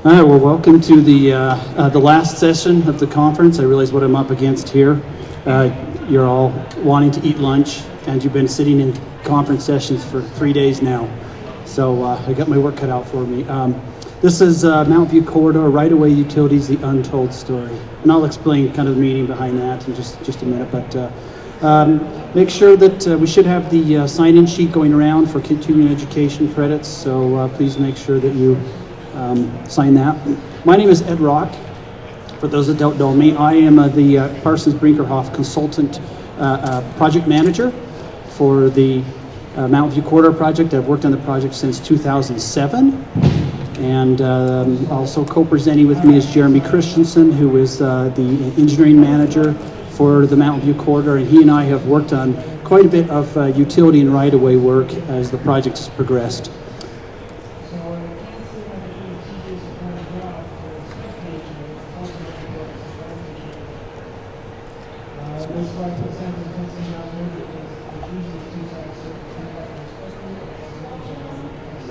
All right, well, welcome to the last session of the conference. I realize what I'm up against here. You're all wanting to eat lunch, and you've been sitting in conference sessions for 3 days now. So I got my work cut out for me. This is Mountain View Corridor Right-of-Way Utilities, the Untold Story. And I'll explain kind of the meaning behind that in just a minute. But make sure that we should have the sign-in sheet going around for continuing education credits. So please make sure that you sign that. My name is Ed Rock. For those that don't know me, I am the Parsons Brinckerhoff Consultant Project Manager for the Mountain View Corridor project. I've worked on the project since 2007. And also co-presenting with me is Jeremy Christensen, who is the engineering manager for the Mountain View Corridor. And he and I have worked on quite a bit of utility and right-of-way work as the project has progressed.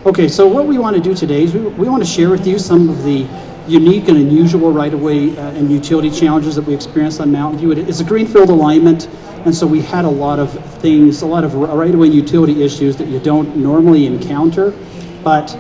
Okay, so what we want to do today is we want to share with you some of the unique and unusual right-of-way and utility challenges that we experienced on Mountain View. It's a greenfield alignment, and so we had a lot of things, a lot of right-of-way utility issues that you don't normally encounter. But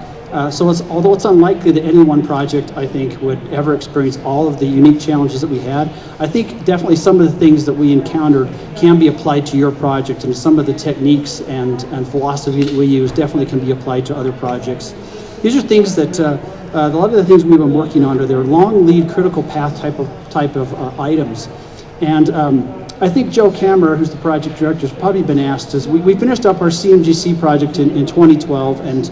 although it's unlikely that any one project, I think, would ever experience all of the unique challenges that we had, I think definitely some of the things that we encountered can be applied to your project, and some of the techniques and philosophy that we use definitely can be applied to other projects. These are things that a lot of the things we've been working on are their long lead critical path type of items. And I think Joe Kammerer, who's the project director, has probably been asked, as we finished up our CMGC project in 2012, and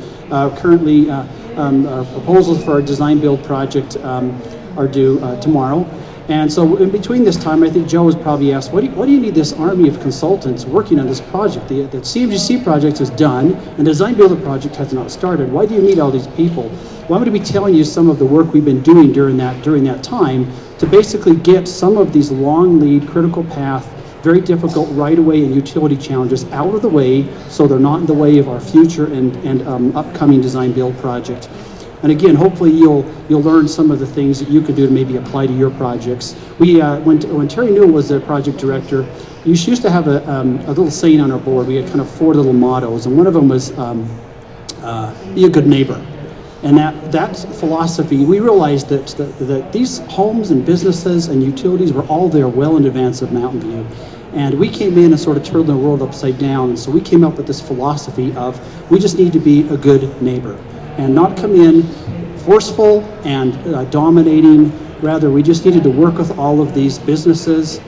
currently our proposals for our design build project are due tomorrow. And so in between this time, I think Joe was probably asked, what do you need this army of consultants working on this project? The CMGC project is done, and the design build project has not started. Why do you need all these people? Well, I'm going to be telling you some of the work we've been doing during that time to basically get some of these long lead, critical path, very difficult right-of-way and utility challenges out of the way so they're not in the way of our future and upcoming design build project. And again, hopefully you'll learn some of the things that you can do to maybe apply to your projects. When Terry Newell was the project director, you used to have a little saying on our board. We had kind of 4 little mottos, and one of them was be a good neighbor. And that philosophy, we realized that these homes and businesses and utilities were all there well in advance of Mountain View. And we came in and sort of turned the world upside down. And so we came up with this philosophy of we just need to be a good neighbor and not come in forceful and dominating. Rather, we just needed to work with all of these businesses,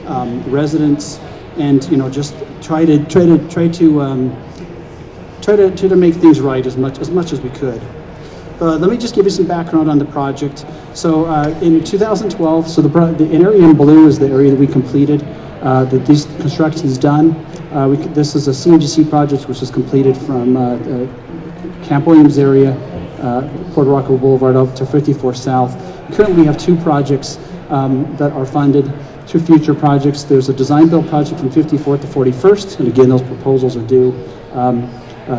residents, and just try to make things right as much as we could. Let me just give you some background on the project. So in 2012, so the area in blue is the area that we completed, that these constructions done. This is a CMGC project which was completed from Camp Williams area, Port Rocco Boulevard up to 54 South. Currently we have 2 projects that are funded, 2 future projects. There's a design build project from 54th to 41st, and again those proposals are due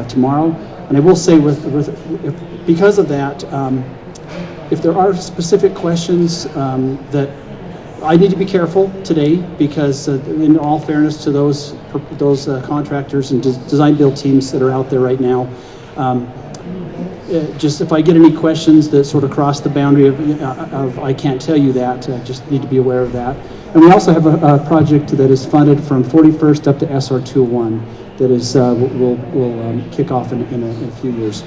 tomorrow. And I will say because of that, if there are specific questions that I need to be careful today, because in all fairness to those contractors and design build teams that are out there right now, just if I get any questions that sort of cross the boundary of I can't tell you that, just need to be aware of that. And we also have a project that is funded from 41st up to SR 201 that is will kick off in a few years.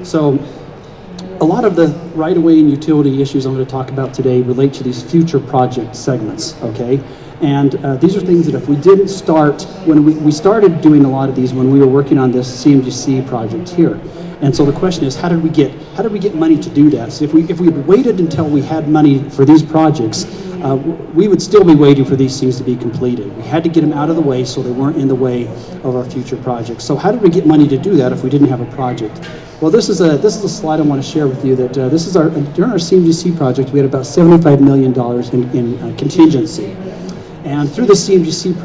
So a lot of the right-of-way and utility issues I'm going to talk about today relate to these future project segments, okay? And these are things that if we didn't start, when we started doing a lot of these when we were working on this CMGC project here. And so the question is, how did we get money to do that? So if we had waited until we had money for these projects, we would still be waiting for these things to be completed. We had to get them out of the way so they weren't in the way of our future projects. So how did we get money to do that if we didn't have a project? Well, this is a slide I want to share with you that this is during our CMGC project, we had about $75 million in contingency. And through the CMGC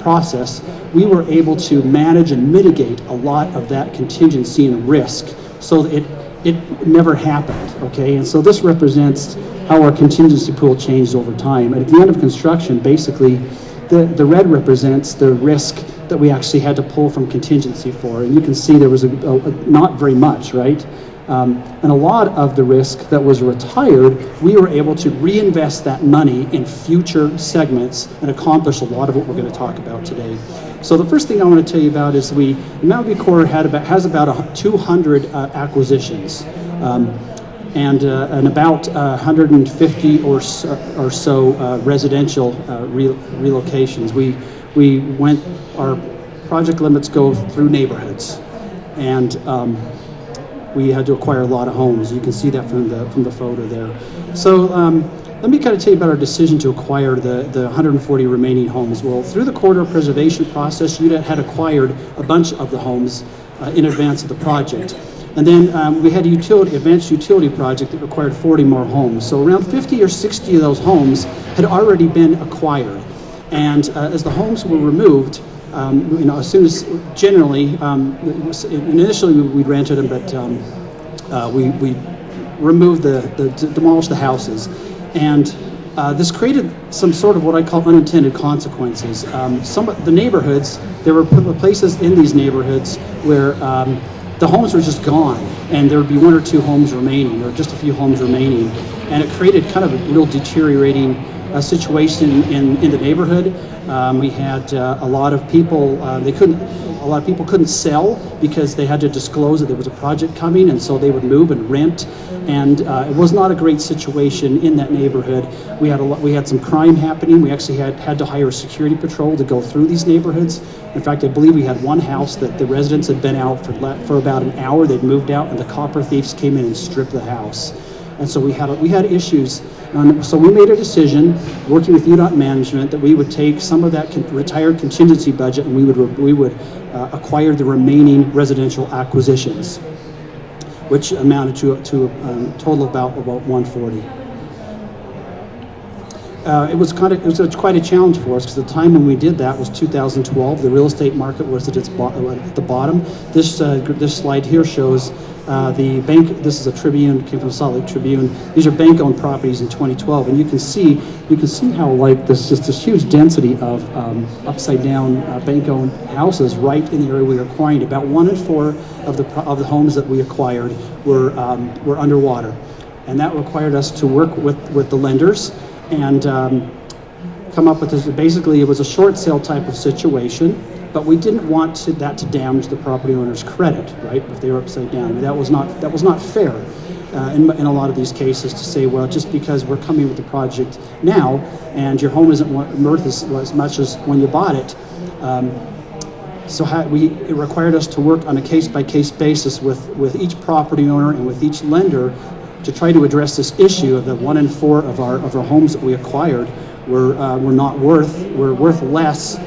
process, we were able to manage and mitigate a lot of that contingency and risk so that it never happened, okay? And so this represents how our contingency pool changed over time. And at the end of construction, basically, the red represents the risk that we actually had to pull from contingency for. And you can see there was not very much, right? And a lot of the risk that was retired, we were able to reinvest that money in future segments and accomplish a lot of what we're going to talk about today. So the first thing I want to tell you about is Mountain View Corps has about 200 acquisitions and about 150 or so residential relocations. Our project limits go through neighborhoods, and we had to acquire a lot of homes. You can see that from the photo there. So let me kind of tell you about our decision to acquire the 140 remaining homes. Well, through the corridor preservation process, UDOT had acquired a bunch of the homes in advance of the project. And then we had an advanced utility project that required 40 more homes. So around 50 or 60 of those homes had already been acquired. And as the homes were removed, as soon as generally, initially we'd rented them, but we removed demolished the houses. And this created some sort of what I call unintended consequences. Some of the neighborhoods, there were places in these neighborhoods where the homes were just gone, and there would be one or two homes remaining, or just a few homes remaining. And it created kind of a real deteriorating situation in the neighborhood. We had a lot of people, a lot of people couldn't sell because they had to disclose that there was a project coming, and so they would move and rent. And it was not a great situation in that neighborhood. We had some crime happening. We actually had to hire a security patrol to go through these neighborhoods. In fact, I believe we had one house that the residents had been out for about an hour. They'd moved out, and the copper thieves came in and stripped the house. And so we had issues. So we made a decision, working with UDOT management, that we would take some of that retired contingency budget and we would acquire the remaining residential acquisitions, which amounted to a total of about 140. It was quite a challenge for us, because the time when we did that was 2012. The real estate market was at the bottom. This slide here shows the bank. This is a Tribune, came from Salt Lake Tribune. These are bank-owned properties in 2012, and you can see how there's just this huge density of upside-down bank-owned houses right in the area we were acquiring. About 1 in 4 of the homes that we acquired were underwater, and that required us to work with the lenders and come up with this. Basically, it was a short sale type of situation, but we didn't want that to damage the property owner's credit, right? If they were upside down, I mean, that was not fair in a lot of these cases, to say, well, just because we're coming with the project now and your home isn't worth as much as when you bought it. It required us to work on a case-by-case basis with each property owner and with each lender to try to address this issue of the 1 in 4 of our homes that we acquired were worth less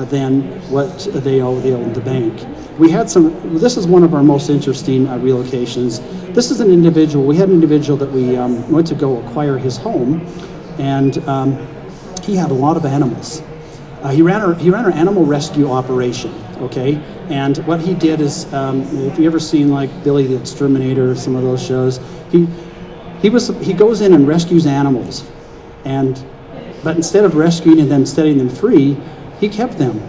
than what they owed the bank. This is one of our most interesting relocations. This is we had an individual that we went to go acquire his home, and he had a lot of animals. He ran our animal rescue operation, okay? And what he did is, if you ever seen like Billy the Exterminator or some of those shows, he goes in and rescues animals, but instead of rescuing and then setting them free, he kept them.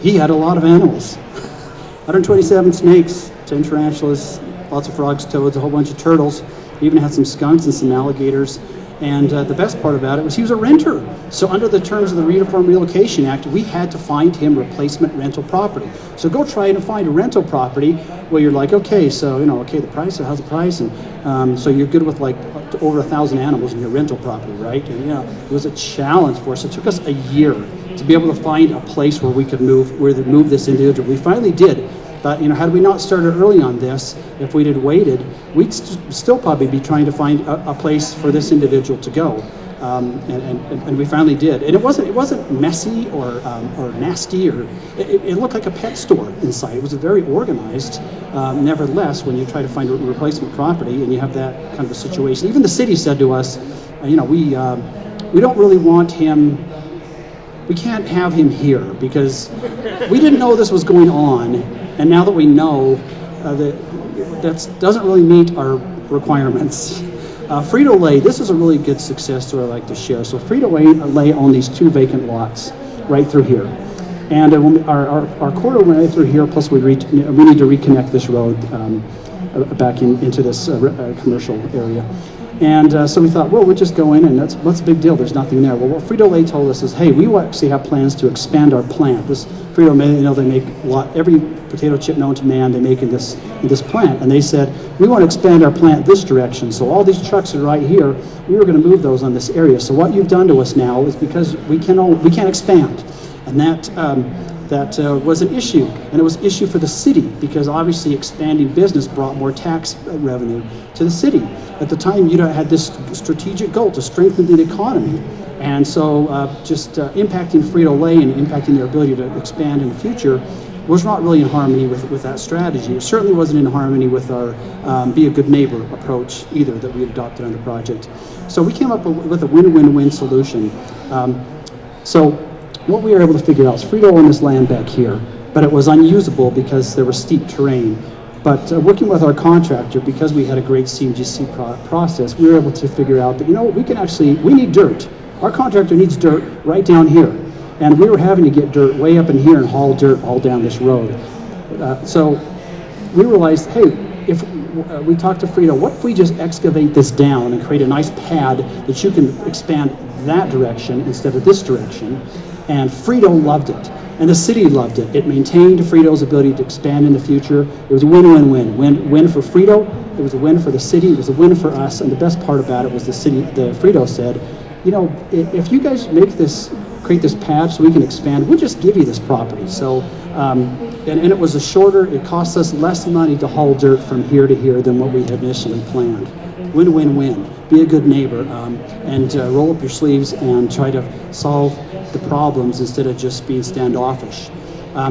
He had a lot of animals. 127 snakes, 10 tarantulas, lots of frogs, toads, a whole bunch of turtles. He even had some skunks and some alligators. And the best part about it was he was a renter. So under the terms of the Uniform Relocation Act, we had to find him replacement rental property. So go try to find a rental property where you're like, okay, so, the price, how's the price? And so you're good with like over 1,000 animals in your rental property, right? And it was a challenge for us. It took us a year to be able to find a place where we could move this individual. We finally did. But had we not started early on this, if we had waited, we'd still probably be trying to find a place for this individual to go, and we finally did. And it wasn't messy or nasty, or it looked like a pet store inside. It was very organized. Nevertheless, when you try to find a replacement property and you have that kind of a situation, even the city said to us, we don't really want him. We can't have him here because we didn't know this was going on. And now that we know that doesn't really meet our requirements. Frito-Lay, this is a really good success story I'd like to share. So Frito-Lay own these 2 vacant lots right through here. And our corridor went right through here, plus we need to reconnect this road back into this commercial area. And so we thought, well, we'll just go in, and what's the big deal? There's nothing there. Well, what Frito-Lay told us is, hey, we actually have plans to expand our plant. This Frito-Lay, they make every potato chip known to man, they make in this plant. And they said, we want to expand our plant this direction. So all these trucks are right here. We were going to move those on this area. So what you've done to us now is because we can't expand. And that was an issue, and it was an issue for the city because obviously expanding business brought more tax revenue to the city. At the time, UDOT had this strategic goal to strengthen the economy, and so impacting Frito-Lay and impacting their ability to expand in the future was not really in harmony with that strategy. It certainly wasn't in harmony with our be a good neighbor approach either that we adopted on the project. So we came up with a win-win-win solution. So what we were able to figure out is Frito owned this land back here, but it was unusable because there was steep terrain. But working with our contractor, because we had a great CMGC process, we were able to figure out that, we need dirt. Our contractor needs dirt right down here. And we were having to get dirt way up in here and haul dirt all down this road. So we realized, hey, if we talked to Frito, what if we just excavate this down and create a nice pad that you can expand that direction instead of this direction? And Frito loved it, and the city loved it. It maintained Frito's ability to expand in the future. It was a win-win-win. Win for Frito, it was a win for the city, it was a win for us, and the best part about it was the Frito said, if you guys create this pad so we can expand, we'll just give you this property. So, and it was it cost us less money to haul dirt from here to here than what we had initially planned. Win-win-win. Be a good neighbor and roll up your sleeves and try to solve the problems instead of just being standoffish.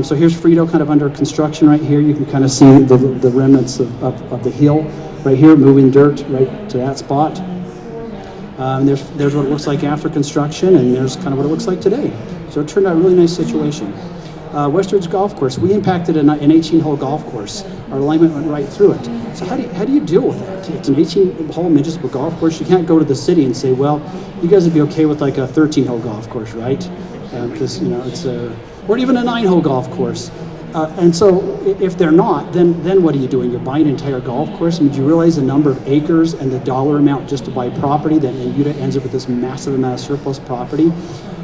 So here's Frito kind of under construction right here. You can kind of see the remnants of the hill right here, moving dirt right to that spot. There's what it looks like after construction, and there's kind of what it looks like today. So it turned out a really nice situation. Westridge Golf Course, we impacted an 18-hole golf course. Our alignment went right through it. So how do you deal with that? It's an 18-hole municipal golf course. You can't go to the city and say, well, you guys would be okay with like a 13-hole golf course, right? Because it's or even a 9-hole golf course. And so if they're not, then what are you doing? You're buying an entire golf course? I mean, do you realize the number of acres and the dollar amount just to buy property that UDOT ends up with this massive amount of surplus property?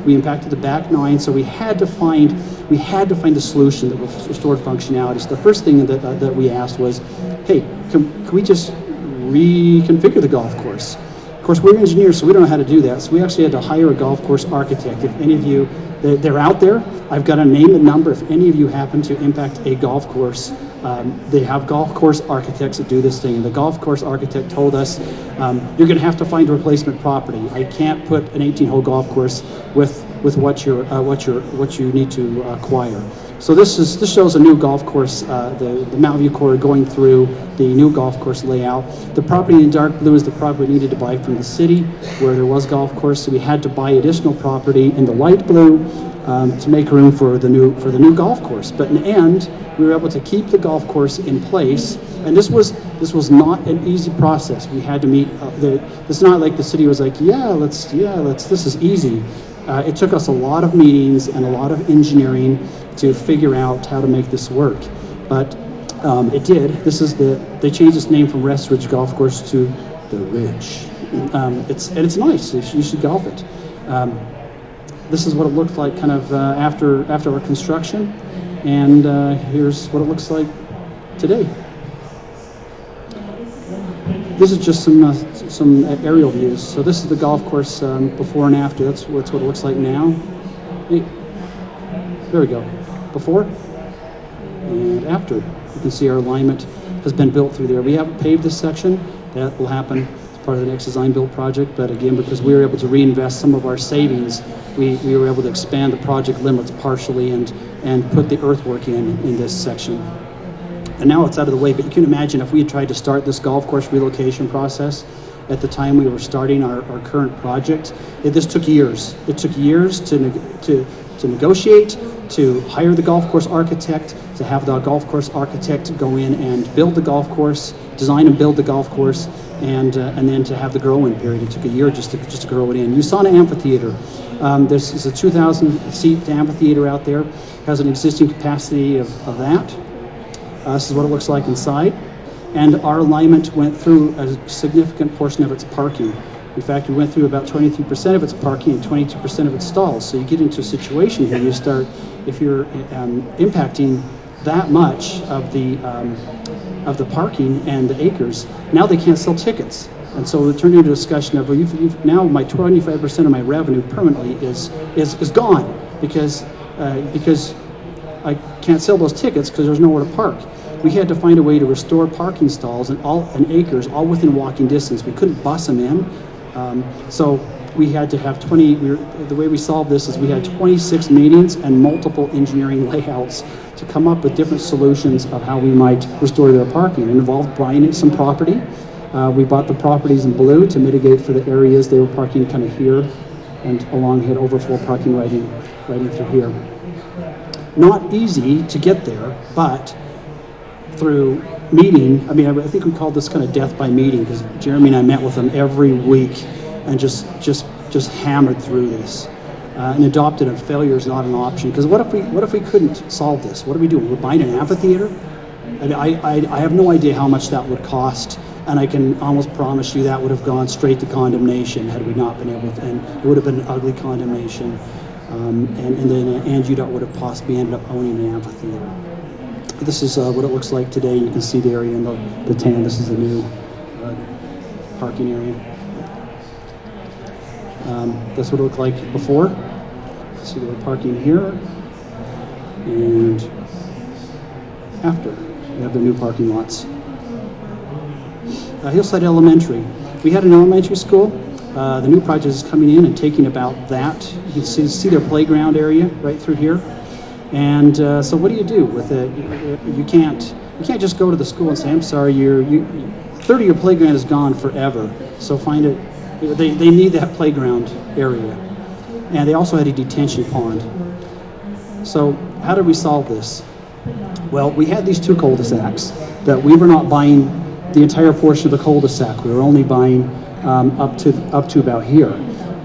We impacted the back 9, so we had to find a solution that restored functionality. So the first thing that we asked was, hey, can we just reconfigure the golf course? Of course, we're engineers, so we don't know how to do that. So we actually had to hire a golf course architect. If any of you, they're out there, I've got a name and number. If any of you happen to impact a golf course, they have golf course architects that do this thing. And the golf course architect told us, you're going to have to find replacement property. I can't put an 18-hole golf course with what you need to acquire. So this shows a new golf course, the Mountain View corridor going through the new golf course layout. The property in dark blue is the property we needed to buy from the city where there was golf course, so we had to buy additional property in the light blue to make room for the new golf course. But in the end, we were able to keep the golf course in place, and this was not an easy process. We had to meet. It's not like the city was like, this is easy. It took us a lot of meetings and a lot of engineering to figure out how to make this work, but it did. They changed its name from Westridge Golf Course to the Ridge. It's nice. You should golf it. This is what it looked like kind of after our construction, and here's what it looks like today. This is just some aerial views. So this is the golf course before and after. That's what it looks like now. There we go. Before and after. You can see our alignment has been built through there. We haven't paved this section. That will happen as part of the next design build project. But again, because we were able to reinvest some of our savings, we were able to expand the project limits partially and put the earthwork in this section. And now it's out of the way, but you can imagine if we had tried to start this golf course relocation process at the time we were starting our current project, this took years. It took years to to negotiate, to hire the golf course architect, to have the golf course architect go in and build the golf course, design and build the golf course, and then to have the grow-in period. It took a year just to grow it in. You saw an amphitheater. There's a 2,000-seat amphitheater out there. Has an existing capacity of that. This is what it looks like inside. And our alignment went through a significant portion of its parking. In fact, we went through about 23% of its parking and 22% of its stalls. So you get into a situation here, you start, if you're impacting that much of the parking and the acres, now they can't sell tickets. And so it turned into a discussion of, well, now my 25% of my revenue permanently is gone because I can't sell those tickets because there's nowhere to park. We had to find a way to restore parking stalls and acres all within walking distance. We couldn't bus them in. So we had to have the way we solved this is we had 26 meetings and multiple engineering layouts to come up with different solutions of how we might restore their parking. It involved buying some property. We bought the properties in blue to mitigate for the areas they were parking kind of here and along had overflow parking right in through here. Not easy to get there, but through meeting, I think we called this kind of death by meeting because Jeremy and I met with them every week and just hammered through this and adopted a failure is not an option. Because what if we couldn't solve this? What do we do? We're buying an amphitheater? And I have no idea how much that would cost, and I can almost promise you that would have gone straight to condemnation had we not been able to, and it would have been an ugly condemnation. And then UDOT would have possibly ended up owning an amphitheater. This is what it looks like today. You can see the area in the tan. This is the new parking area. That's what it looked like before. See the parking here. And after, we have the new parking lots. Hillside Elementary. We had an elementary school. The new project is coming in and taking about that. You can see their playground area right through here. And so what do you do with it? You can't just go to the school and say, I'm sorry, 30 of your playground is gone forever. So find it. They need that playground area. And they also had a detention pond. So how did we solve this? Well, we had these two cul-de-sacs that we were not buying the entire portion of the cul-de-sac. We were only buying up to about here.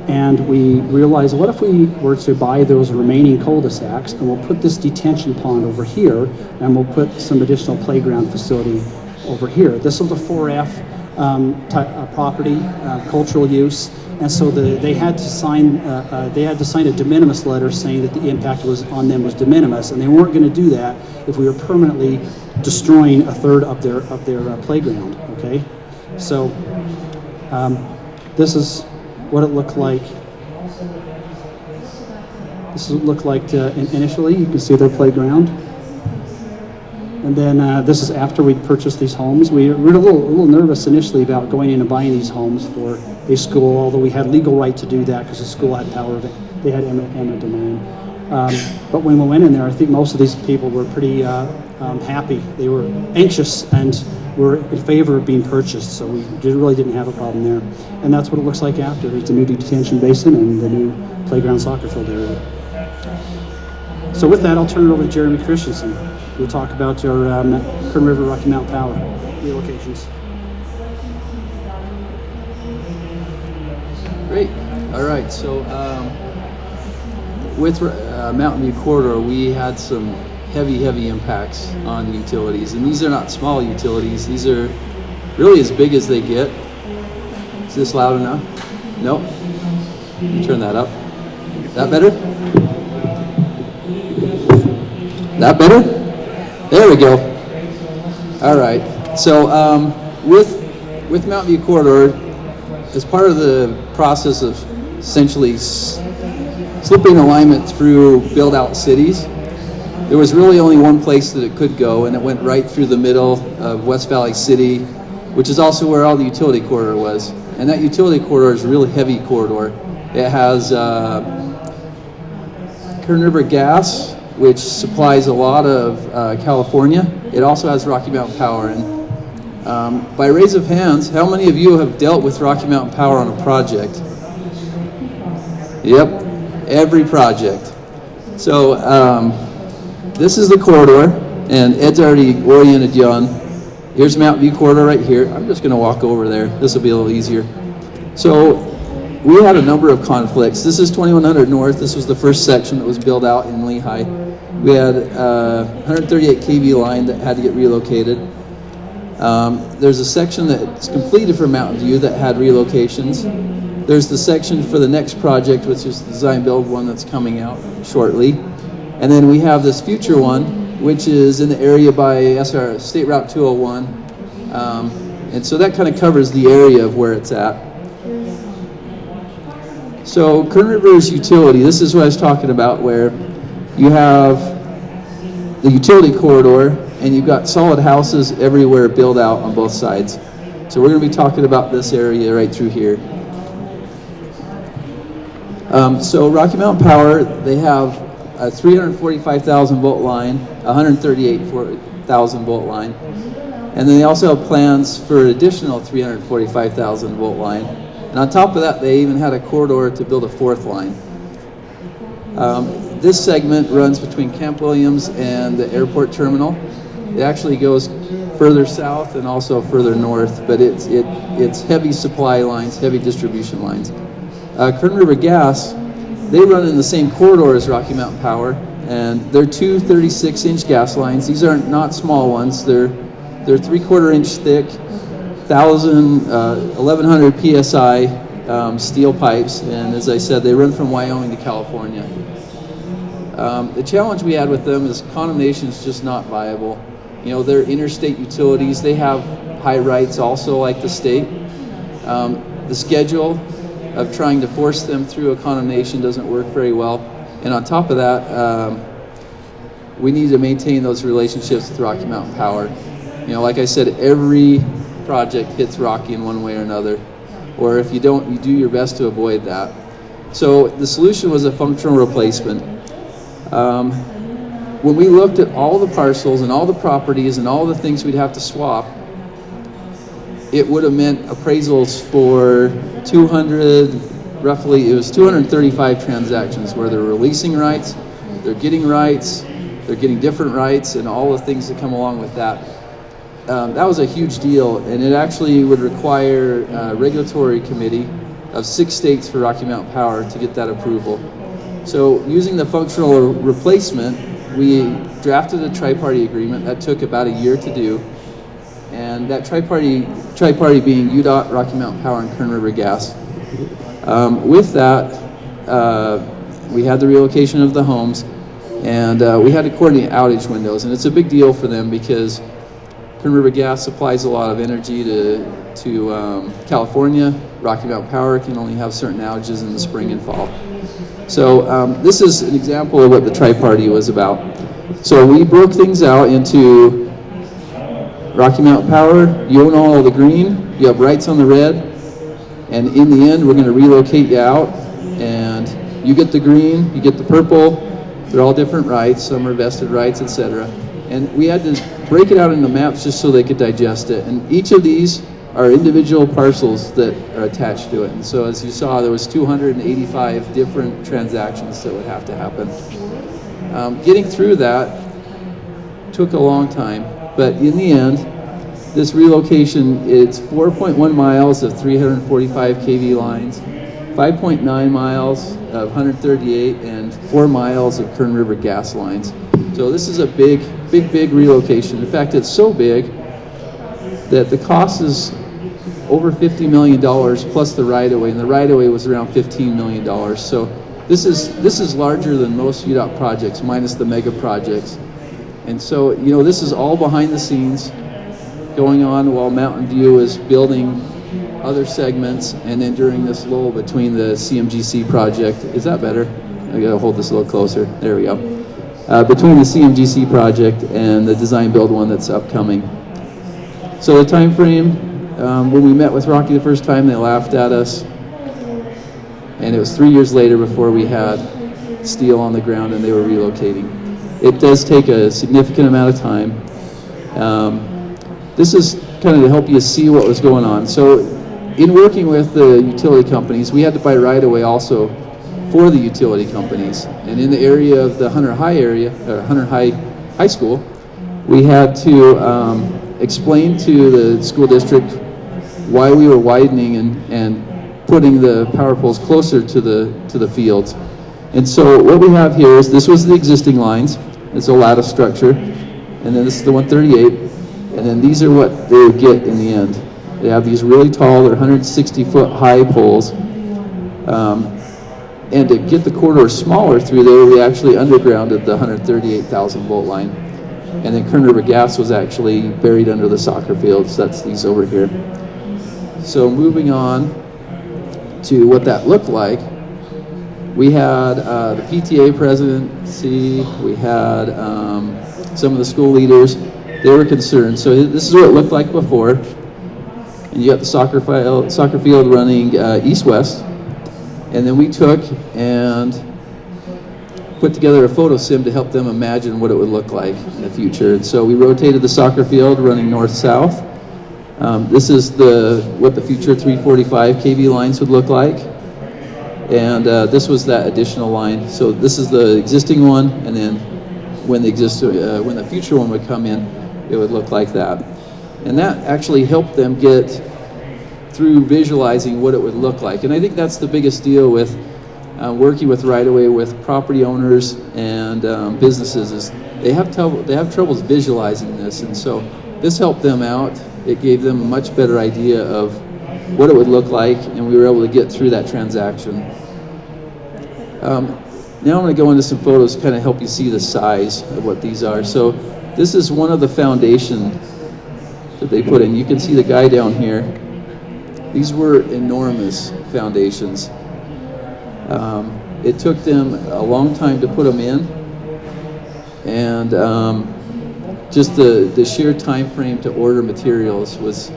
And we realized, what if we were to buy those remaining cul-de-sacs and we'll put this detention pond over here and we'll put some additional playground facility over here. This was a 4F property, cultural use, and so they had to sign a de minimis letter saying that the impact on them was de minimis, and they weren't going to do that if we were permanently destroying a third of their playground. Okay, so this is what it looked like. This is what it looked like initially. You can see their playground. And then this is after we purchased these homes. We were a little nervous initially about going in and buying these homes for a school, although we had legal right to do that because the school had power of it. They had eminent domain. But when we went in there, I think most of these people were pretty happy. They were anxious and were in favor of being purchased, so we really didn't have a problem there. And that's what it looks like after. It's a new detention basin and the new playground soccer field area. So with that, I'll turn it over to Jeremy Christensen. We'll talk about your Kern River Rocky Mountain Power relocations. Great. All right. So with Mountain View Corridor, we had some heavy impacts on utilities, and these are not small utilities. These are really as big as they get. Is this loud enough? Nope. Turn that up. That better? That better? There we go. All right. So with Mountain View Corridor, as part of the process of essentially slipping alignment through build-out cities, there was really only one place that it could go, and it went right through the middle of West Valley City, which is also where all the utility corridor was. And that utility corridor is a really heavy corridor. It has Kern River Gas, which supplies a lot of California. It also has Rocky Mountain Power. And by raise of hands, how many of you have dealt with Rocky Mountain Power on a project? Yep, every project. So this is the corridor, and Ed's already oriented you on. Here's Mountain View corridor right here. I'm just going to walk over there. This will be a little easier. So we had a number of conflicts. This is 2100 North. This was the first section that was built out in Lehigh. We had 138 kV line that had to get relocated. There's a section that's completed for Mountain View that had relocations. There's the section for the next project, which is the design build one that's coming out shortly. And then we have this future one, which is in the area by State Route 201. And so that kind of covers the area of where it's at. So Kern River's utility, this is what I was talking about, where you have the utility corridor and you've got solid houses everywhere built out on both sides. So we're going to be talking about this area right through here. So Rocky Mountain Power, they have a 345,000 volt line, 138,000 volt line, and then they also have plans for an additional 345,000 volt line. And on top of that, they even had a corridor to build a fourth line. This segment runs between Camp Williams and the airport terminal. It actually goes further south and also further north, but it's heavy supply lines, heavy distribution lines. Kern River Gas, they run in the same corridor as Rocky Mountain Power, and they're two 36-inch gas lines. These are not small ones. They're 3/4 inch thick, 1100 psi steel pipes, and as I said, they run from Wyoming to California. The challenge we had with them is condemnation is just not viable. You know, they're interstate utilities. They have high rights also, like the state. The schedule of trying to force them through a condemnation doesn't work very well. And on top of that, we need to maintain those relationships with Rocky Mountain Power. You know, like I said, every project hits Rocky in one way or another. Or if you don't, you do your best to avoid that. So the solution was a functional replacement. When we looked at all the parcels and all the properties and all the things we'd have to swap, it would have meant appraisals for 235 transactions where they're releasing rights, they're getting rights, they're getting different rights, and all the things that come along with that. That was a huge deal, and it actually would require a regulatory committee of 6 states for Rocky Mountain Power to get that approval. So using the functional replacement, we drafted a tri-party agreement that took about a year to do. And that tri-party being UDOT, Rocky Mountain Power, and Kern River Gas. With that, we had the relocation of the homes, and we had to coordinate outage windows. And it's a big deal for them because Kern River Gas supplies a lot of energy to California. Rocky Mountain Power can only have certain outages in the spring and fall. So this is an example of what the tri-party was about. So we broke things out into Rocky Mountain Power, you own all the green, you have rights on the red, and in the end we're going to relocate you out, and you get the green, you get the purple, they're all different rights, some are vested rights, etc. And we had to break it out into maps just so they could digest it, and each of these are individual parcels that are attached to it. And so as you saw, there was 285 different transactions that would have to happen. Getting through that took a long time. But in the end, this relocation, it's 4.1 miles of 345 kV lines, 5.9 miles of 138, and 4 miles of Kern River gas lines. So this is a big relocation. In fact, it's so big that the cost is over $50 million plus the right-of-way, and the right-of-way was around $15 million. So this is larger than most UDOT projects, minus the mega projects. And so, you know, this is all behind the scenes going on while Mountain View is building other segments, and then during this lull between the CMGC project. Is that better? I gotta hold this a little closer. There we go. Between the CMGC project and the design build one that's upcoming. So the time frame, when we met with Rocky the first time, they laughed at us. And it was 3 years later before we had steel on the ground and they were relocating. It does take a significant amount of time. This is kind of to help you see what was going on. So in working with the utility companies, we had to buy right-of-way also for the utility companies. And in the area of the Hunter High area, Hunter High School, we had to explain to the school district why we were widening and putting the power poles closer to the fields. And so what we have here is, this was the existing lines. It's a lattice structure, and then this is the 138, and then these are what they would get in the end. They have these really tall, they're 160-foot high poles, and to get the corridor smaller through there, we actually undergrounded the 138,000 volt line. And then Kern River Gas was actually buried under the soccer fields. That's these over here. So moving on to what that looked like, we had the PTA presidency, we had some of the school leaders. They were concerned. So this is what it looked like before. And you got the soccer field running east-west. And then we took and put together a photo sim to help them imagine what it would look like in the future. And so we rotated the soccer field running north-south. This is what the future 345 kV lines would look like. And this was that additional line. So this is the existing one, and then when the future one would come in, it would look like that. And that actually helped them get through visualizing what it would look like. And I think that's the biggest deal with working with right-of-way with property owners and businesses, is they have troubles visualizing this. And so this helped them out. It gave them a much better idea of what it would look like, and we were able to get through that transaction. Now I'm going to go into some photos to kind of help you see the size of what these are. So this is one of the foundations that they put in. You can see the guy down here. These were enormous foundations. It took them a long time to put them in, and just the sheer time frame to order materials was,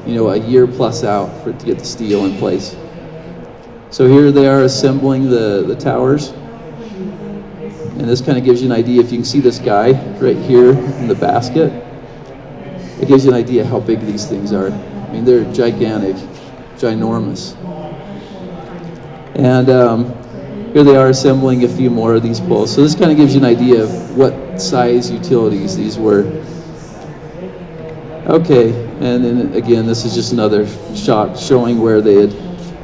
a year plus out to get the steel in place. So here they are assembling the towers, and this kind of gives you an idea. If you can see this guy right here in the basket, it gives you an idea how big these things are. I mean, they're gigantic, ginormous. And here they are assembling a few more of these poles. So this kind of gives you an idea of what size utilities these were. Okay, and then again, this is just another shot showing where they had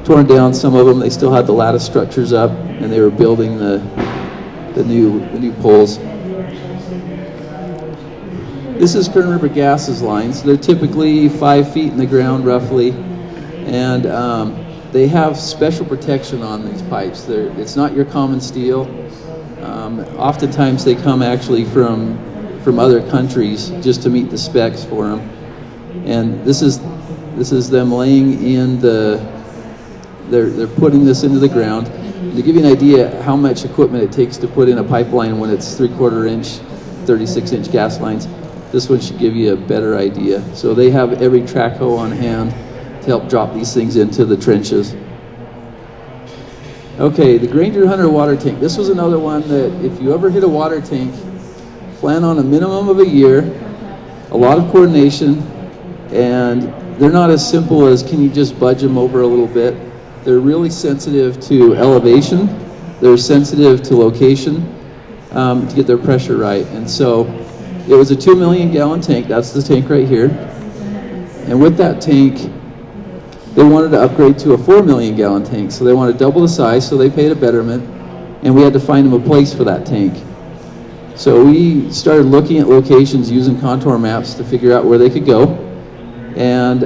torn down some of them. They still had the lattice structures up, and they were building the new poles. This is Kern River Gas's lines. They're typically 5 feet in the ground, roughly, and they have special protection on these pipes. It's not your common steel. Oftentimes they come actually from other countries just to meet the specs for them. And this is them laying in they're putting this into the ground. To give you an idea how much equipment it takes to put in a pipeline when it's 3/4 inch, 36-inch gas lines, this one should give you a better idea. So they have every track hoe on hand to help drop these things into the trenches. Okay, the Granger Hunter water tank. This was another one that if you ever hit a water tank, plan on a minimum of a year, a lot of coordination, and they're not as simple as can you just budge them over a little bit. They're really sensitive to elevation. They're sensitive to location to get their pressure right. And so it was a 2 million gallon tank. That's the tank right here. And with that tank, they wanted to upgrade to a 4 million gallon tank. So they wanted to double the size, so they paid a betterment, and we had to find them a place for that tank. So we started looking at locations using contour maps to figure out where they could go. And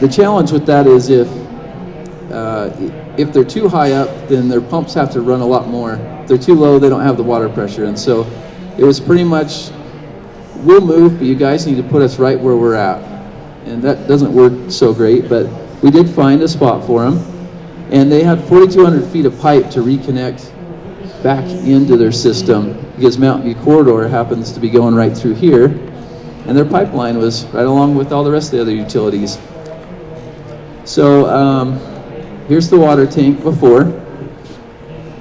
the challenge with that is if they're too high up, then their pumps have to run a lot more. If they're too low, they don't have the water pressure. And so it was pretty much, we'll move, but you guys need to put us right where we're at. And that doesn't work so great, but we did find a spot for them. And they had 4,200 feet of pipe to reconnect back into their system, because Mountain View Corridor happens to be going right through here, and their pipeline was right along with all the rest of the other utilities. So here's the water tank before,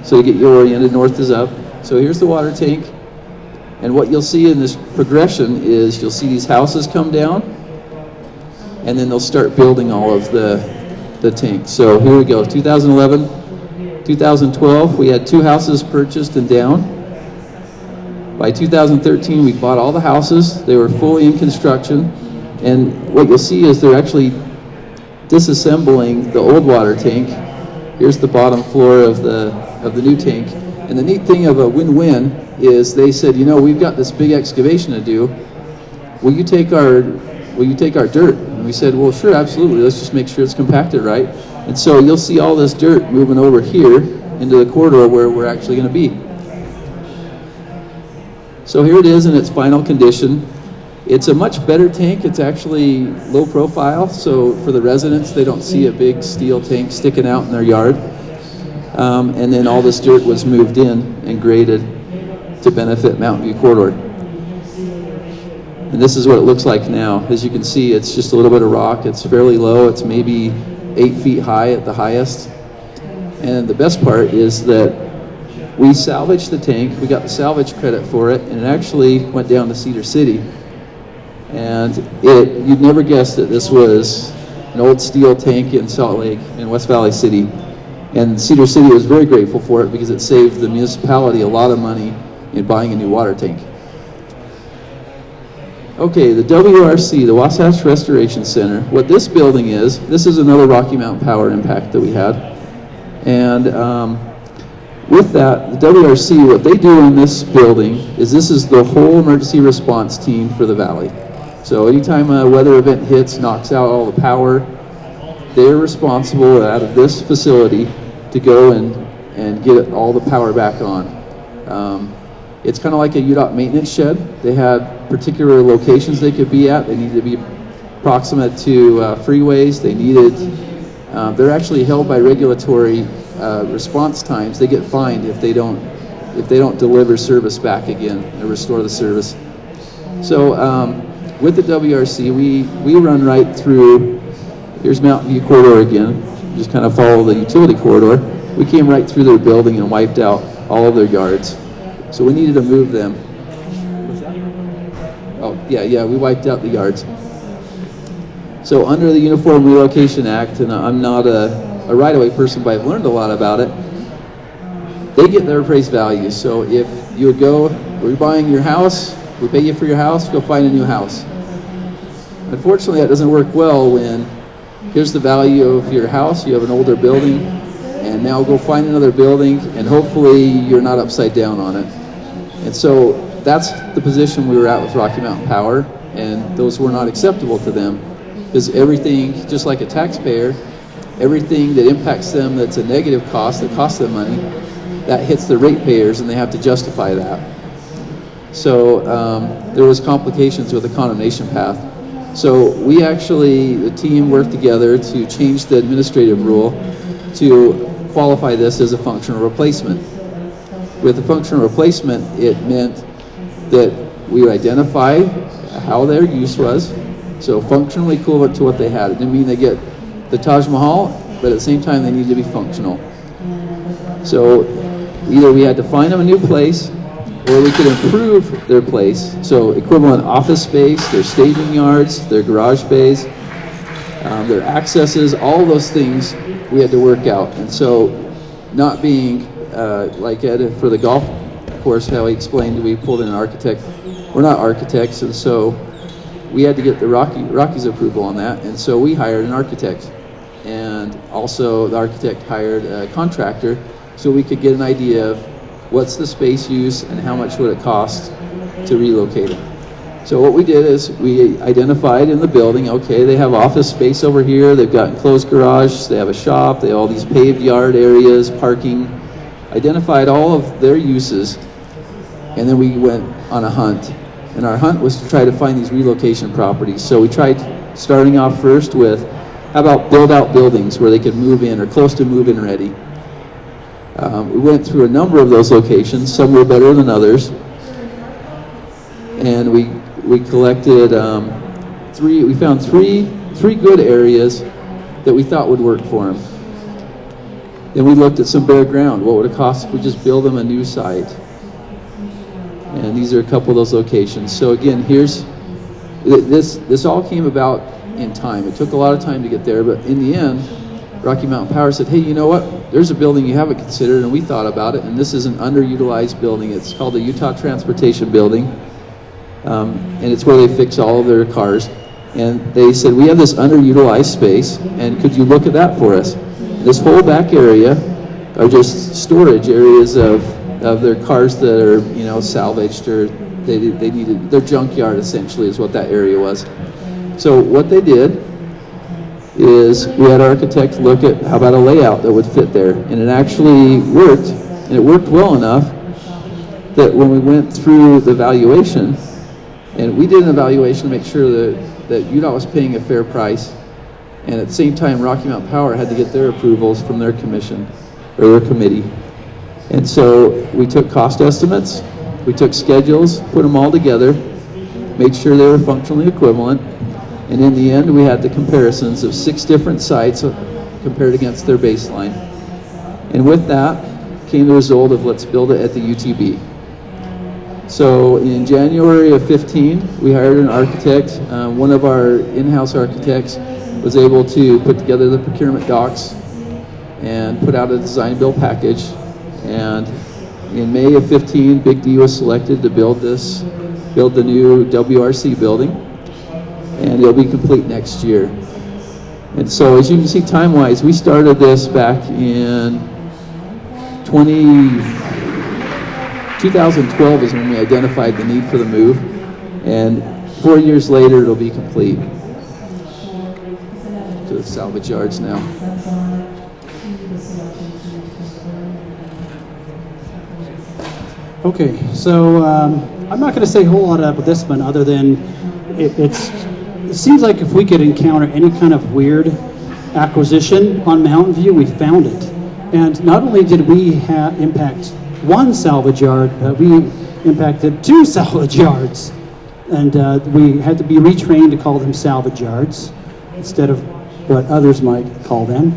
so you get you oriented. North is up. So here's the water tank, and what you'll see in this progression is you'll see these houses come down, and then they'll start building all of the the tank. So here we go, 2011, 2012, we had 2 houses purchased and down. By 2013, we bought all the houses. They were fully in construction. And what you'll see is they're actually disassembling the old water tank. Here's the bottom floor of the new tank. And the neat thing of a win-win is they said, you know, we've got this big excavation to do. Will you take our dirt? And we said, well, sure, absolutely. Let's just make sure it's compacted right. And so you'll see all this dirt moving over here into the corridor where we're actually going to be. So here it is in its final condition. It's a much better tank. It's actually low profile, so for the residents, they don't see a big steel tank sticking out in their yard. And then all this dirt was moved in and graded to benefit Mountain View Corridor. And this is what it looks like now. As you can see, it's just a little bit of rock. It's fairly low. It's maybe 8 feet high at the highest. And the best part is that we salvaged the tank. We got the salvage credit for it, and it actually went down to Cedar City. And you'd never guess that this was an old steel tank in Salt Lake, in West Valley City. And Cedar City was very grateful for it because it saved the municipality a lot of money in buying a new water tank. Okay, the WRC, the Wasatch Restoration Center. What this building is, this is another Rocky Mountain Power impact that we had. And with that, the WRC, what they do in this building is this is the whole emergency response team for the valley. So anytime a weather event hits, knocks out all the power, they're responsible out of this facility to go and get all the power back on. It's kind of like a UDOT maintenance shed. They had particular locations they could be at. They needed to be proximate to freeways. They needed, they're actually held by regulatory response times. They get fined if they don't deliver service back again and restore the service. So with the WRC, we run right through. Here's Mountain View Corridor again. Just kind of follow the utility corridor. We came right through their building and wiped out all of their yards. So we needed to move them. What's that? Oh, yeah, we wiped out the yards. So under the Uniform Relocation Act, and I'm not a right-of-way person, but I've learned a lot about it, they get their appraised value. So if you would go, we're buying your house, we pay you for your house, go find a new house. Unfortunately, that doesn't work well when here's the value of your house, you have an older building, and now go find another building, and hopefully you're not upside down on it. And so that's the position we were at with Rocky Mountain Power, and those were not acceptable to them. Because everything, just like a taxpayer, everything that impacts them that's a negative cost, that costs them money, that hits the ratepayers, and they have to justify that. So there was complications with the condemnation path. So we actually, the team worked together to change the administrative rule to qualify this as a functional replacement. With the functional replacement, it meant that we would identify how their use was, so functionally equivalent to what they had. It didn't mean they get the Taj Mahal, but at the same time they need to be functional. So either we had to find them a new place, or we could improve their place. So equivalent office space, their staging yards, their garage bays, their accesses, all those things we had to work out. And so not being like Ed for the golf course, how he explained, we pulled in an architect. We're not architects, and so we had to get the Rockies approval on that. And so we hired an architect. And also the architect hired a contractor so we could get an idea of what's the space use and how much would it cost to relocate it. So what we did is we identified in the building, okay, they have office space over here, they've got enclosed garage, they have a shop, they have all these paved yard areas, parking, identified all of their uses, and then we went on a hunt. And our hunt was to try to find these relocation properties. So we tried starting off first with, how about build out buildings where they could move in or close to move in ready. We went through a number of those locations. Some were better than others. And we collected we found three good areas that we thought would work for them. Then we looked at some bare ground. What would it cost if we just build them a new site? And these are a couple of those locations. So again, this all came about in time. It took a lot of time to get there, but in the end, Rocky Mountain Power said, hey, you know what? There's a building you haven't considered, and we thought about it, and this is an underutilized building. It's called the Utah Transportation Building, and it's where they fix all of their cars. And they said, we have this underutilized space, and could you look at that for us? This whole back area are just storage areas of their cars that are, you know, salvaged, or they needed, their junkyard essentially is what that area was. So what they did is we had architects look at how about a layout that would fit there, and it actually worked, and it worked well enough that when we went through the valuation, and we did an evaluation to make sure that UDOT was paying a fair price, and at the same time Rocky Mountain Power had to get their approvals from their commission or their committee. And so we took cost estimates, we took schedules, put them all together, made sure they were functionally equivalent, and in the end we had the comparisons of 6 different sites compared against their baseline. And with that came the result of let's build it at the UTB. So in January of 15, we hired an architect. One of our in-house architects was able to put together the procurement docs and put out a design build package. And in May of 15, Big D was selected to build the new WRC building, and it'll be complete next year. And so as you can see time-wise, we started this back in 2012 is when we identified the need for the move, and 4 years later it'll be complete. To the salvage yards now. Okay, so I'm not going to say a whole lot about this one other than it seems like if we could encounter any kind of weird acquisition on Mountain View, we found it. And not only did we impact one salvage yard, but we impacted 2 salvage yards. And we had to be retrained to call them salvage yards instead of what others might call them.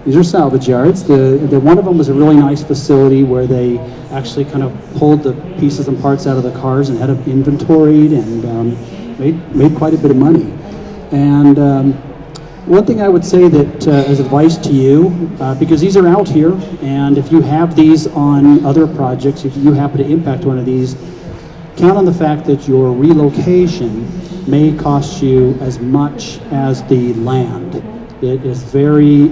These are salvage yards. The one of them was a really nice facility where they actually kind of pulled the pieces and parts out of the cars and had them inventoried and made quite a bit of money. And one thing I would say that as advice to you, because these are out here, and if you have these on other projects, if you happen to impact one of these, count on the fact that your relocation may cost you as much as the land. It is very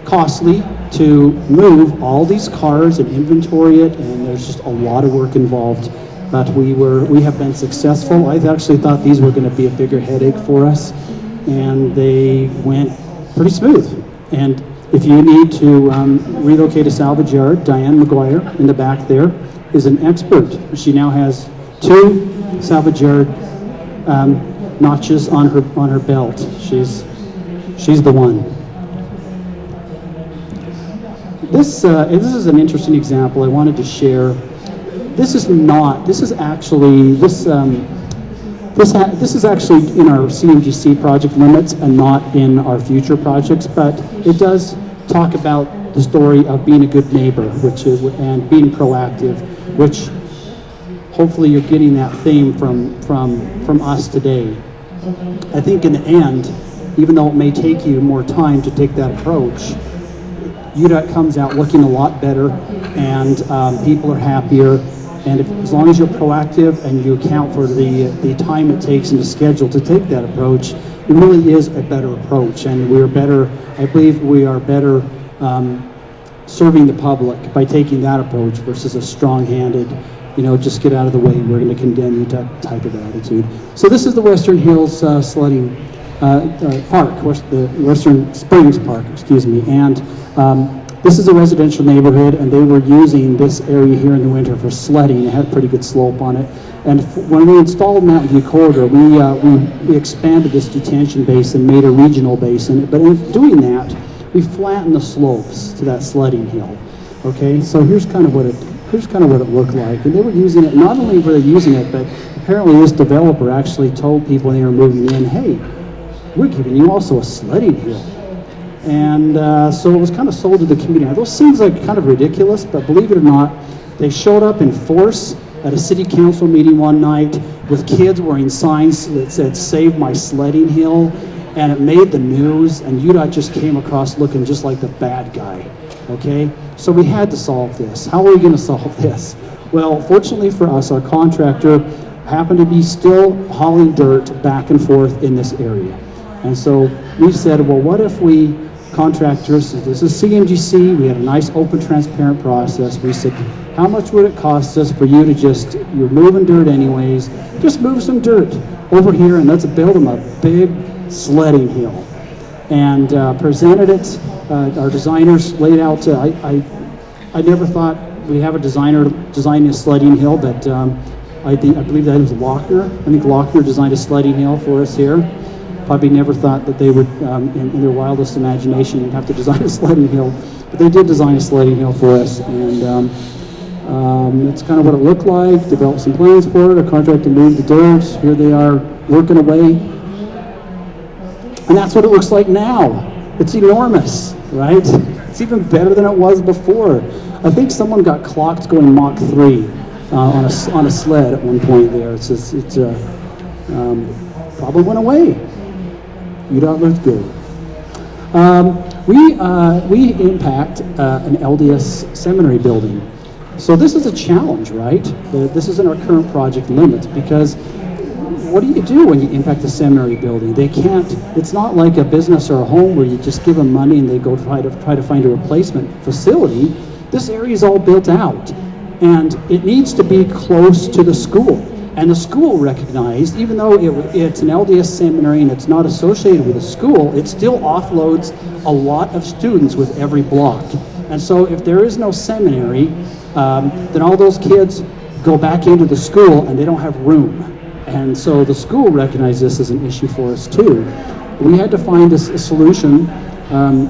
costly to move all these cars and inventory it, and there's just a lot of work involved. But we have been successful. I actually thought these were going to be a bigger headache for us, and they went pretty smooth. And if you need to relocate a salvage yard, Diane McGuire in the back there is an expert. She now has 2 salvage yard notches on her belt. She's the one. This is an interesting example I wanted to share. This is actually in our CMGC project limits and not in our future projects, but it does talk about the story of being a good neighbor, and being proactive, which hopefully you're getting that theme from us today. I think in the end, even though it may take you more time to take that approach, UDOT comes out looking a lot better, and people are happier. And as long as you're proactive and you account for the time it takes in the schedule to take that approach, it really is a better approach. And I believe we are better serving the public by taking that approach versus a strong-handed, just get out of the way, we're going to condemn you type of attitude. So this is the Western Hills sledding park, the Western Springs Park, excuse me. And this is a residential neighborhood, and they were using this area here in the winter for sledding. It had a pretty good slope on it. And when we installed Mountain View Corridor, we expanded this detention basin, made a regional basin. But in doing that, we flattened the slopes to that sledding hill. Okay, so here's kind of what it looked like. And they were using it. Not only were they using it, but apparently this developer actually told people when they were moving in, "Hey, we're giving you also a sledding hill." And so it was kind of sold to the community. Now, those seems like kind of ridiculous, but believe it or not, they showed up in force at a city council meeting one night with kids wearing signs that said, "Save my sledding hill." and it made the news, and UDOT just came across looking just like the bad guy, okay? So we had to solve this. How are we going to solve this? Well, fortunately for us, our contractor happened to be still hauling dirt back and forth in this area. And so we said, well, what if we contractors, this is CMGC, we had a nice open transparent process. We said, how much would it cost us for you to just, you're moving dirt anyways, just move some dirt over here and let's build them a big sledding hill. And presented it, our designers laid out, I never thought we have a designer designing a sledding hill, but I believe that was Lochner. I think Lochner designed a sledding hill for us here. Probably never thought that they would, in their wildest imagination, have to design a sledding hill. But they did design a sledding hill for us, and that's kind of what it looked like. Developed some plans for it. Our contractor moved the dirt. Here they are working away. And that's what it looks like now. It's enormous, right? It's even better than it was before. I think someone got clocked going Mach 3 on a sled at one point there. It's probably went away. UDOT looks good. We impact an LDS seminary building. So this is a challenge, right? This isn't our current project limit, because what do you do when you impact a seminary building? They can't, it's not like a business or a home where you just give them money and they go try to find a replacement facility. This area is all built out, and it needs to be close to the school. And the school recognized, even though it's an LDS seminary and it's not associated with a school, it still offloads a lot of students with every block. And so if there is no seminary, then all those kids go back into the school and they don't have room. And so the school recognized this as an issue for us too. We had to find a solution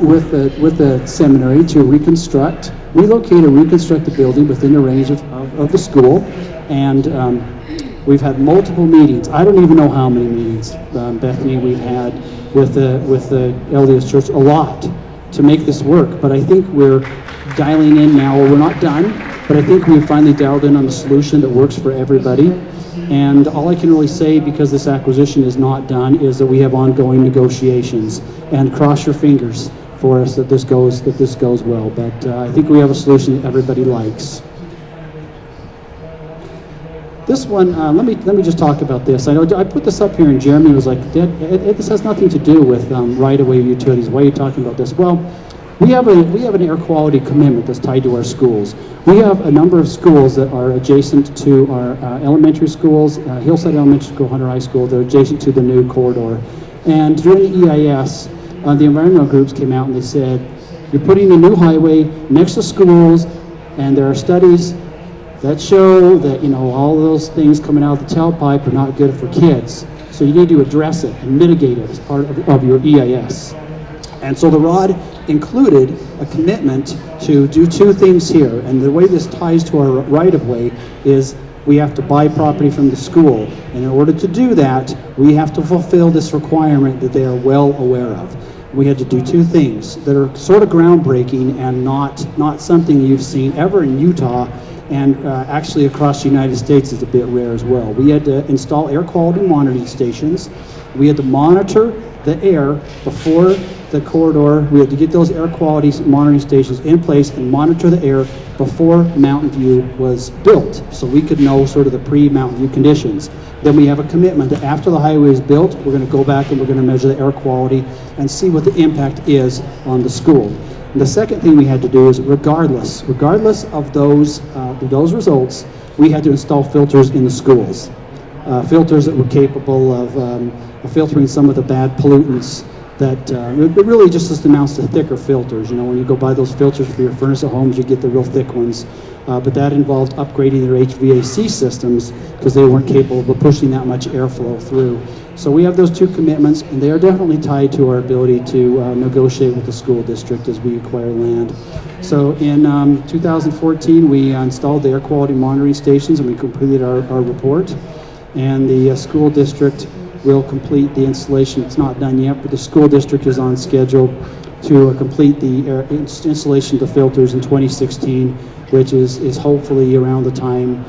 with the seminary to relocate and reconstruct the building within the range of the school. And we've had multiple meetings. I don't even know how many meetings, Bethany, we've had with the LDS Church, a lot to make this work. But I think we're dialing in now. Well, we're not done, but I think we've finally dialed in on the solution that works for everybody. And all I can really say, because this acquisition is not done, is that we have ongoing negotiations. And cross your fingers for us that this goes well. But I think we have a solution that everybody likes. This one, let me just talk about this. I know I put this up here, and Jeremy was like, "This has nothing to do with right-of-way utilities. Why are you talking about this?" Well, we have an air quality commitment that's tied to our schools. We have a number of schools that are adjacent to our elementary schools, Hillside Elementary School, Hunter High School. They're adjacent to the new corridor. And during the EIS, the environmental groups came out and they said, "You're putting a new highway next to schools, and there are studies that show that, all those things coming out of the tailpipe are not good for kids. So you need to address it and mitigate it as part of your EIS." And so the ROD included a commitment to do two things here. And the way this ties to our right-of-way is we have to buy property from the school. And in order to do that, we have to fulfill this requirement that they are well aware of. We had to do two things that are sort of groundbreaking and not something you've seen ever in Utah, and actually across the United States is a bit rare as well. We had to install air quality monitoring stations. We had to monitor the air before the corridor. We had to get those air quality monitoring stations in place and monitor the air before Mountain View was built, so we could know sort of the pre-Mountain View conditions. Then we have a commitment that after the highway is built, we're going to go back and we're going to measure the air quality and see what the impact is on the school. And the second thing we had to do is, regardless of those results, we had to install filters in the schools. Filters that were capable of filtering some of the bad pollutants that it really just amounts to thicker filters. When you go buy those filters for your furnace at homes, you get the real thick ones. But that involved upgrading their HVAC systems because they weren't capable of pushing that much airflow through. So we have those two commitments, and they are definitely tied to our ability to negotiate with the school district as we acquire land. So in 2014, we installed the air quality monitoring stations, and we completed our report. And the school district will complete the installation. It's not done yet, but the school district is on schedule to complete the installation of the filters in 2016, which is hopefully around the time,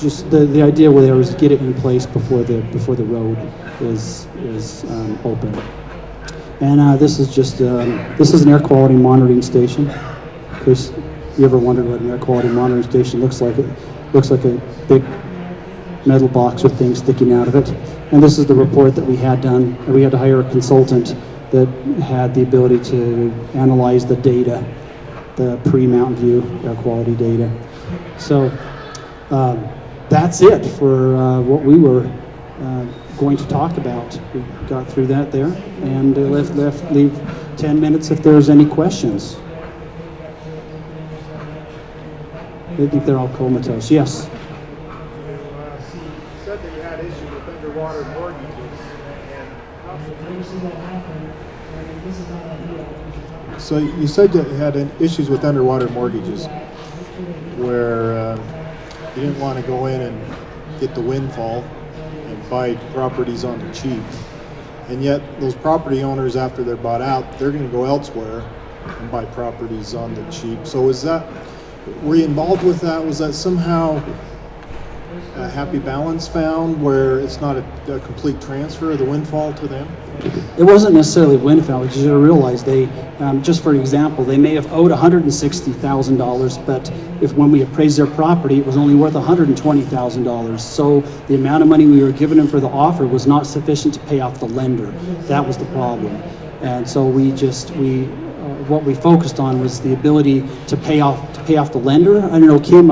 just the idea there was to get it in place before the road is open. And this is just this is an air quality monitoring station. In case you ever wondered what an air quality monitoring station looks like, it looks like a big metal box with things sticking out of it. And this is the report that we had done. We had to hire a consultant that had the ability to analyze the data, the pre-Mountain View air quality data. So that's it for what we were going to talk about. We got through that there, and leave 10 minutes if there's any questions. I think they're all comatose. Yes. Said that you had issues with underwater mortgages, so you said that you had issues with underwater mortgages, where you didn't want to go in and get the windfall and buy properties on the cheap, and yet those property owners, after they're bought out, they're going to go elsewhere and buy properties on the cheap. So were you involved with that? Was that somehow a happy balance found where it's not a complete transfer of the windfall to them? It wasn't necessarily windfall. You should realize they, just for example, they may have owed $160,000, but when we appraised their property, it was only worth $120,000. So the amount of money we were giving them for the offer was not sufficient to pay off the lender. That was the problem. And so what we focused on was the ability to pay off the lender. I don't know, Kim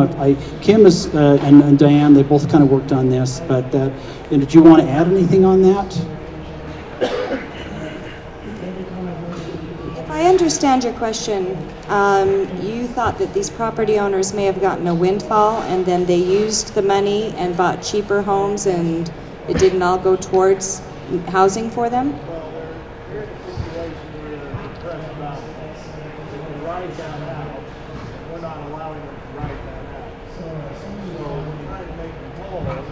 is and Diane, they both kind of worked on this. But and did you want to add anything on that? If I understand your question, you thought that these property owners may have gotten a windfall, and then they used the money and bought cheaper homes, and it didn't all go towards housing for them? They're in a situation where they're depressed about it. They can ride that out. We're not allowing them to ride that out. So we're trying to make them whole, but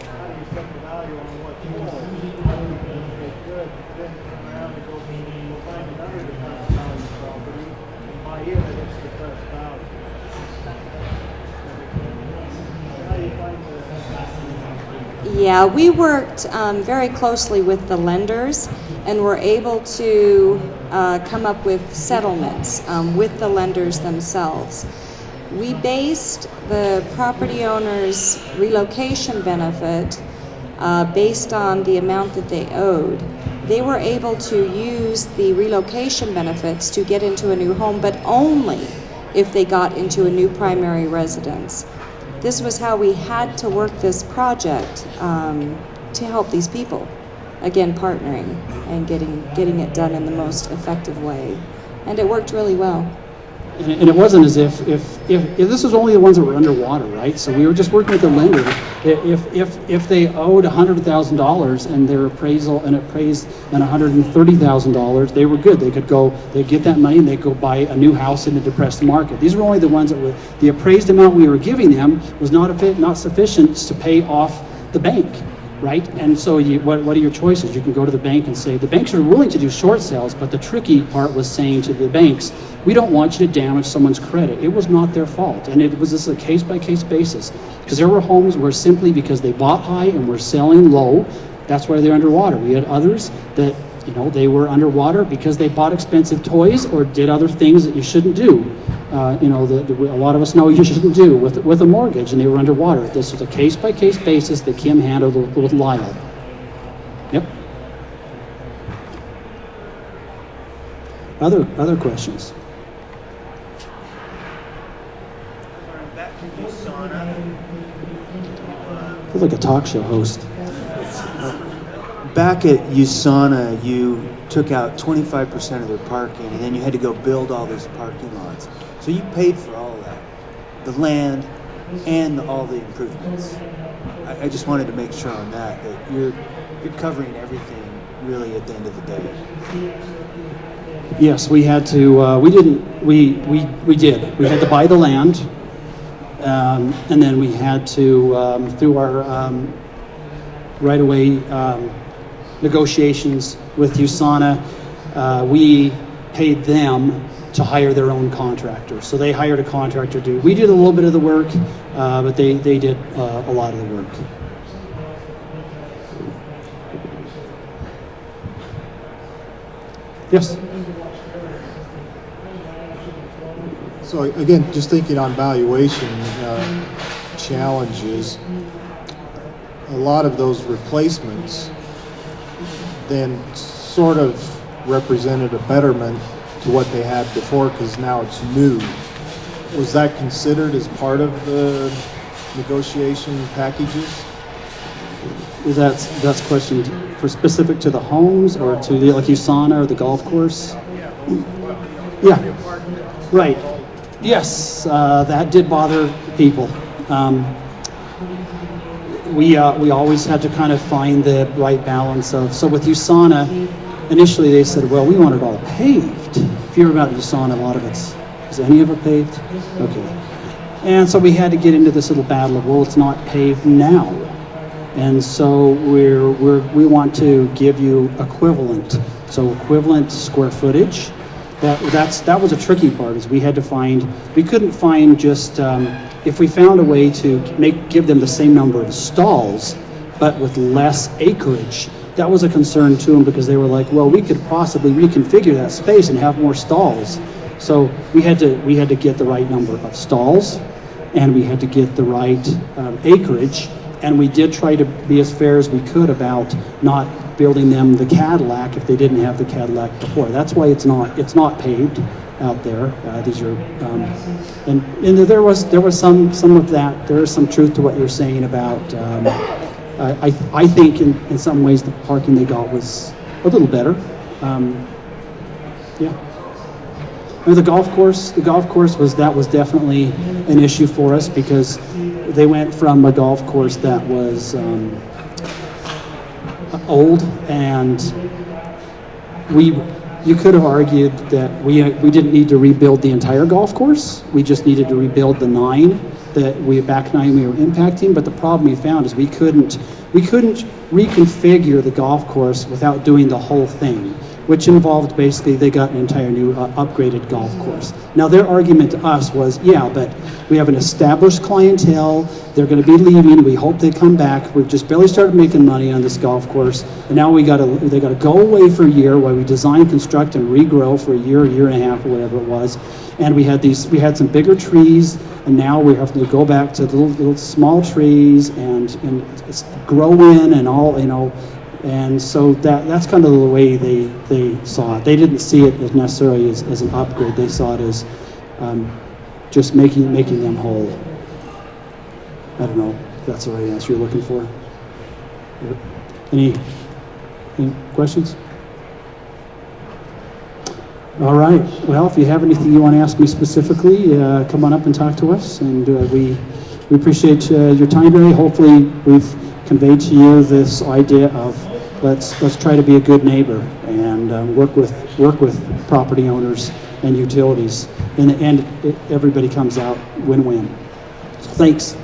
how do you set the value on what's whole? It's good, then come around and go find another depressed value property and buy in at its depressed value. How do you find the... Yeah, we worked very closely with the lenders, and were able to come up with settlements with the lenders themselves. We based the property owner's relocation benefit based on the amount that they owed. They were able to use the relocation benefits to get into a new home, but only if they got into a new primary residence. This was how we had to work this project to help these people. Again, partnering and getting it done in the most effective way. And it worked really well. And it wasn't as if this was only the ones that were underwater, right? So we were just working with the lender. If they owed $100,000 and their appraisal and appraised at $130,000, they were good. They'd get that money and they'd go buy a new house in a depressed market. These were only the ones that were, the appraised amount we were giving them was not sufficient to pay off the bank. Right? And so what are your choices? You can go to the bank and say, the banks are willing to do short sales, but the tricky part was saying to the banks, we don't want you to damage someone's credit. It was not their fault. And this is a case-by-case basis. Because there were homes where simply because they bought high and were selling low, that's why they're underwater. We had others that, they were underwater because they bought expensive toys or did other things that you shouldn't do. A lot of us know you shouldn't do with a mortgage, and they were underwater. This was a case-by-case basis that Kim handled with Lyle. Yep. Other questions? Back to USANA. I feel like a talk show host. Back at USANA, you took out 25% of their parking, and then you had to go build all those parking lots. So you paid for all of that, the land and all the improvements. I just wanted to make sure on that you're covering everything really at the end of the day. Yes, we had to. We did. We had to buy the land, and then we had to through our right-of-way negotiations with USANA, we paid them to hire their own contractor. So they hired a contractor to do. We did a little bit of the work, but they did a lot of the work. Yes. So again, just thinking on valuation challenges, a lot of those replacements then sort of represented a betterment to what they had before because now it's new. Was that considered as part of the negotiation packages? Is that's question for specific to the homes or to the like USANA or the golf course? Yeah. Right. Yes, that did bother people. We always had to kind of find the right balance of. So with USANA, initially they said, well, we want it all paved. If you hear about USANA, a lot of it's, is any of it paved? Okay. And so we had to get into this little battle of, well, it's not paved now. And so we want to give you equivalent. So equivalent square footage. That was a tricky part, is we couldn't find just, if we found a way to give them the same number of stalls, but with less acreage, that was a concern to them because they were like, well, we could possibly reconfigure that space and have more stalls. So we had to get the right number of stalls, and we had to get the right acreage, and we did try to be as fair as we could about not building them the Cadillac if they didn't have the Cadillac before. That's why it's not paved out there. These are and there was some of that. There is some truth to what you're saying about. I think in some ways the parking they got was a little better. Yeah. And the golf course was definitely an issue for us because they went from a golf course that was old, and you could have argued that we didn't need to rebuild the entire golf course. We just needed to rebuild the 9 back 9 we were impacting. But the problem we found is we couldn't reconfigure the golf course without doing the whole thing, which involved basically they got an entire new upgraded golf course. Now their argument to us was, yeah, but we have an established clientele, they're going to be leaving, we hope they come back, we've just barely started making money on this golf course, and now they got to go away for a year while we design, construct, and regrow for a year and a half, or whatever it was. And we had some bigger trees, and now we have to go back to little small trees and grow in and all, you know. And so that's kind of the way they saw it. They didn't see it as necessarily as an upgrade. They saw it as just making them whole. I don't know if that's the right answer you're looking for. Any questions? All right. Well, if you have anything you want to ask me specifically, come on up and talk to us. And we appreciate your time today. Hopefully, we've conveyed to you this idea of let's try to be a good neighbor and work with property owners and utilities, and everybody comes out win-win. So thanks.